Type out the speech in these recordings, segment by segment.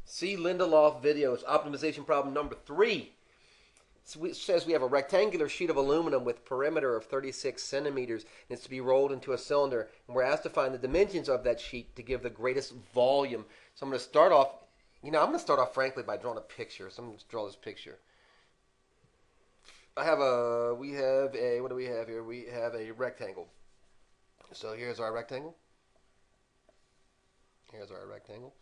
See Lindelof videos, optimization problem number 3. It says we have a rectangular sheet of aluminum with perimeter of 36 centimeters, and it's to be rolled into a cylinder. And we're asked to find the dimensions of that sheet to give the greatest volume. So I'm going to start off, frankly by drawing a picture. So I'm going to draw this picture. What do we have here? We have a rectangle. So here's our rectangle. Here's our rectangle.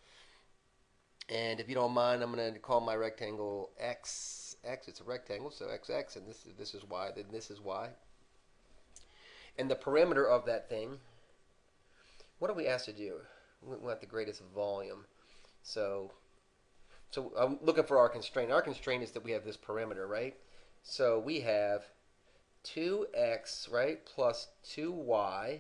And if you don't mind, I'm going to call my rectangle X. It's a rectangle, so XX, and this is Y, then this is Y. And the perimeter of that thing, what are we asked to do? We want the greatest volume. So I'm looking for our constraint. Our constraint is that we have this perimeter, right? So we have 2x, right, plus 2y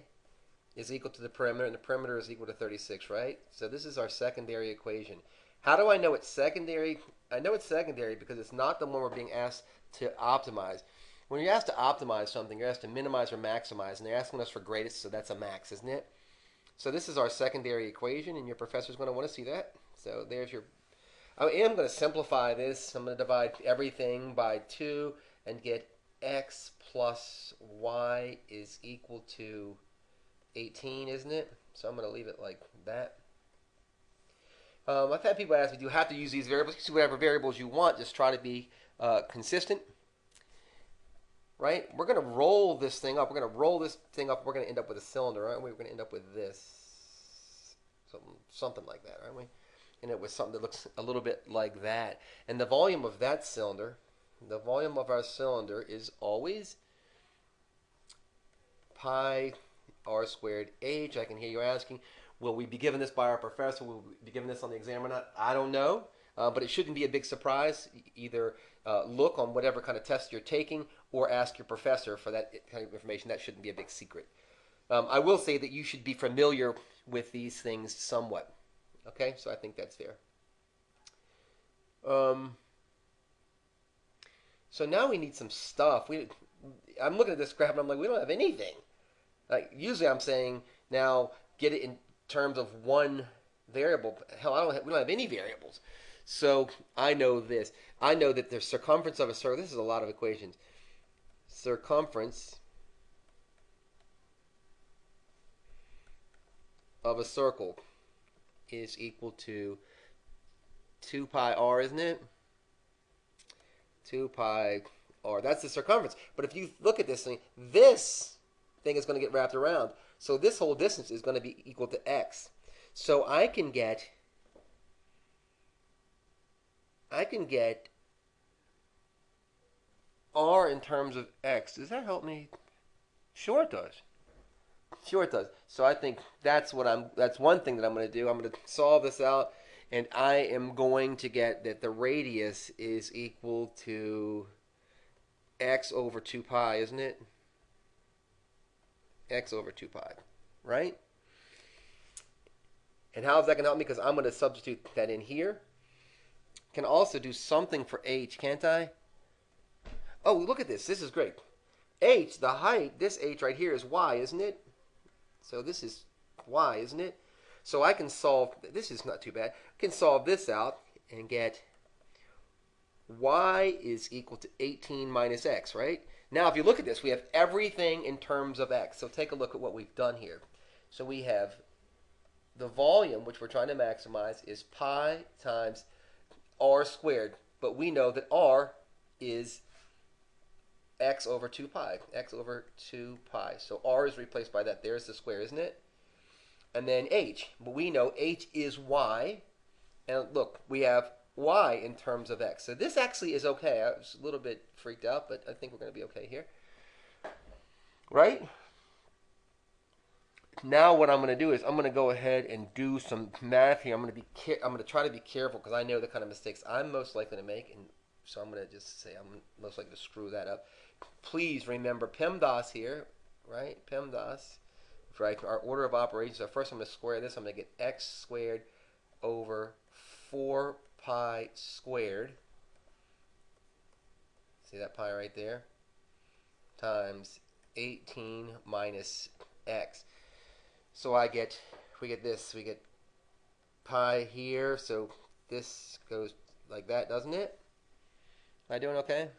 is equal to the perimeter, and the perimeter is equal to 36, right? So this is our secondary equation. How do I know it's secondary? I know it's secondary because it's not the one we're being asked to optimize. When you're asked to optimize something, you're asked to minimize or maximize, and they're asking us for greatest, so that's a max, isn't it? So this is our secondary equation, and your professor's going to want to see that. So there's your... I am going to simplify this. I'm going to divide everything by 2 and get x plus y is equal to 18, isn't it? So I'm going to leave it like that. I've had people ask me, do you have to use these variables? Use whatever variables you want. Just try to be consistent. Right? We're going to roll this thing up. We're going to roll this thing up. We're going to end up with a cylinder, aren't we? We're going to end up with this. Something like that, aren't we? And it was something that looks a little bit like that. And the volume of that cylinder, the volume of our cylinder is always pi r squared h. I can hear you asking, will we be given this by our professor? Will we be given this on the exam or not? I don't know, but it shouldn't be a big surprise. Either look on whatever kind of test you're taking or ask your professor for that kind of information. That shouldn't be a big secret. I will say that you should be familiar with these things somewhat. Okay, so I think that's fair. So now we need some stuff. I'm looking at this graph and I'm like, we don't have anything. Usually I'm saying, now get it in terms of one variable. Hell, we don't have any variables. So I know this. I know that the circumference of a circle, this is a lot of equations. Circumference of a circle is equal to 2 pi r, isn't it? 2 pi r. That's the circumference. But if you look at this thing is going to get wrapped around. So this whole distance is going to be equal to x. So I can get r in terms of x. Does that help me? Sure it does. Sure it does. So I think that's one thing that I'm going to do. I'm going to solve this out, and I am going to get that the radius is equal to x over 2 pi, isn't it? X over 2 pi, right? And how is that going to help me? Because I'm going to substitute that in here. Can also do something for h, can't I? Oh, look at this. This is great. H, the height, this h right here is y, isn't it? So this is y, isn't it? So I can solve, this is not too bad. I can solve this out and get y is equal to 18 minus x, right? Now, if you look at this, we have everything in terms of x. So take a look at what we've done here. So we have the volume, which we're trying to maximize, is pi times r squared. But we know that r is x over 2 pi. X over 2 pi. So r is replaced by that. There's the square, isn't it? And then h. But we know h is y. And look, we have y in terms of x. So this actually is okay. I was a little bit freaked out, but I think we're going to be okay here. Right? Now what I'm going to do is I'm going to go ahead and do some math here. I'm going to try to be careful because I know the kind of mistakes I'm most likely to make, and so I'm going to just say I'm most likely to screw that up. Please remember PEMDAS here, right? PEMDAS, right? Our order of operations. So first I'm going to square this. I'm going to get x squared over 4 pi squared. See that pi right there? Times 18 minus x. So we get pi here, so this goes like that, doesn't it? Am I doing okay?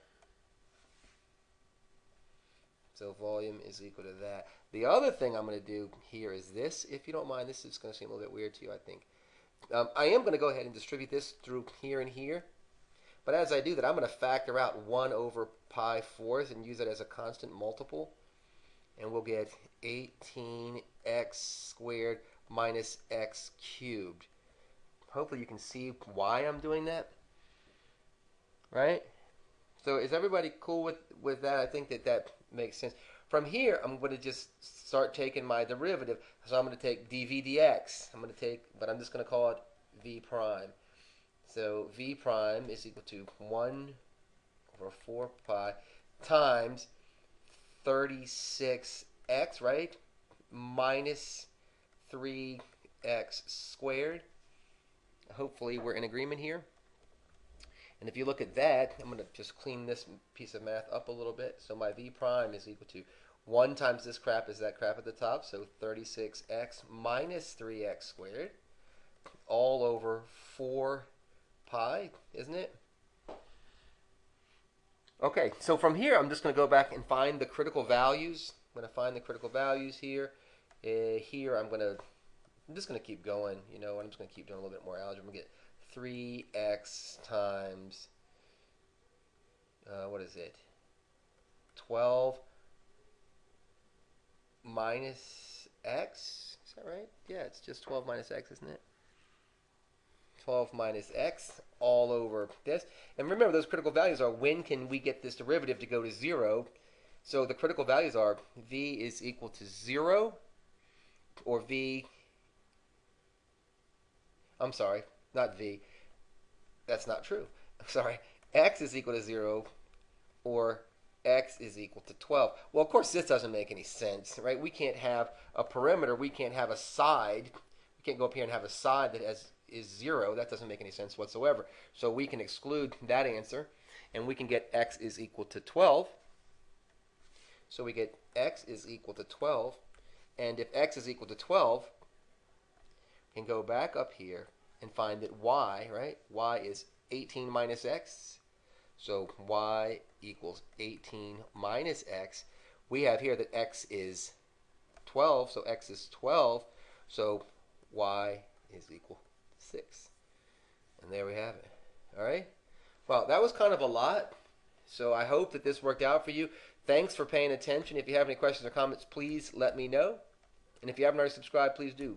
So volume is equal to that. The other thing I'm going to do here is this. If you don't mind, this is going to seem a little bit weird to you, I think. I am going to go ahead and distribute this through here and here. But as I do that, I'm going to factor out 1 over pi fourths and use it as a constant multiple. And we'll get 18x squared minus x cubed. Hopefully you can see why I'm doing that. Right? So is everybody cool with that? I think that makes sense. From here, I'm going to just start taking my derivative. So I'm going to take dv dx. But I'm just going to call it v prime. So v prime is equal to 1 over 4 pi times 36x, right? Minus 3x squared. Hopefully we're in agreement here. And if you look at that, I'm going to just clean this piece of math up a little bit. So my v prime is equal to 1 times this crap is that crap at the top. So 36x minus 3x squared all over 4 pi, isn't it? Okay, so from here, I'm just going to go back and find the critical values. I'm going to find the critical values here. Here, I'm just going to keep going. You know, I'm just going to keep doing a little bit more algebra. I'm going to get 3x times, what is it? 12 minus x. Is that right? Yeah, it's just 12 minus x, isn't it? 12 minus x all over this. And remember, those critical values are when can we get this derivative to go to 0. So the critical values are v is equal to 0 or v. I'm sorry, not v. That's not true. I'm sorry. X is equal to 0 or x is equal to 12. Well, of course, this doesn't make any sense, right? We can't have a perimeter. We can't have a side. We can't go up here and have a side that is 0. That doesn't make any sense whatsoever. So we can exclude that answer, and we can get x is equal to 12. So we get x is equal to 12. And if x is equal to 12, we can go back up here and find that y, right? Y is 18 minus x. So y equals 18 minus x. We have here that x is 12, so x is 12. So y is equal to 6. And there we have it. All right? Well, that was kind of a lot. So I hope that this worked out for you. Thanks for paying attention. If you have any questions or comments, please let me know. And if you haven't already subscribed, please do.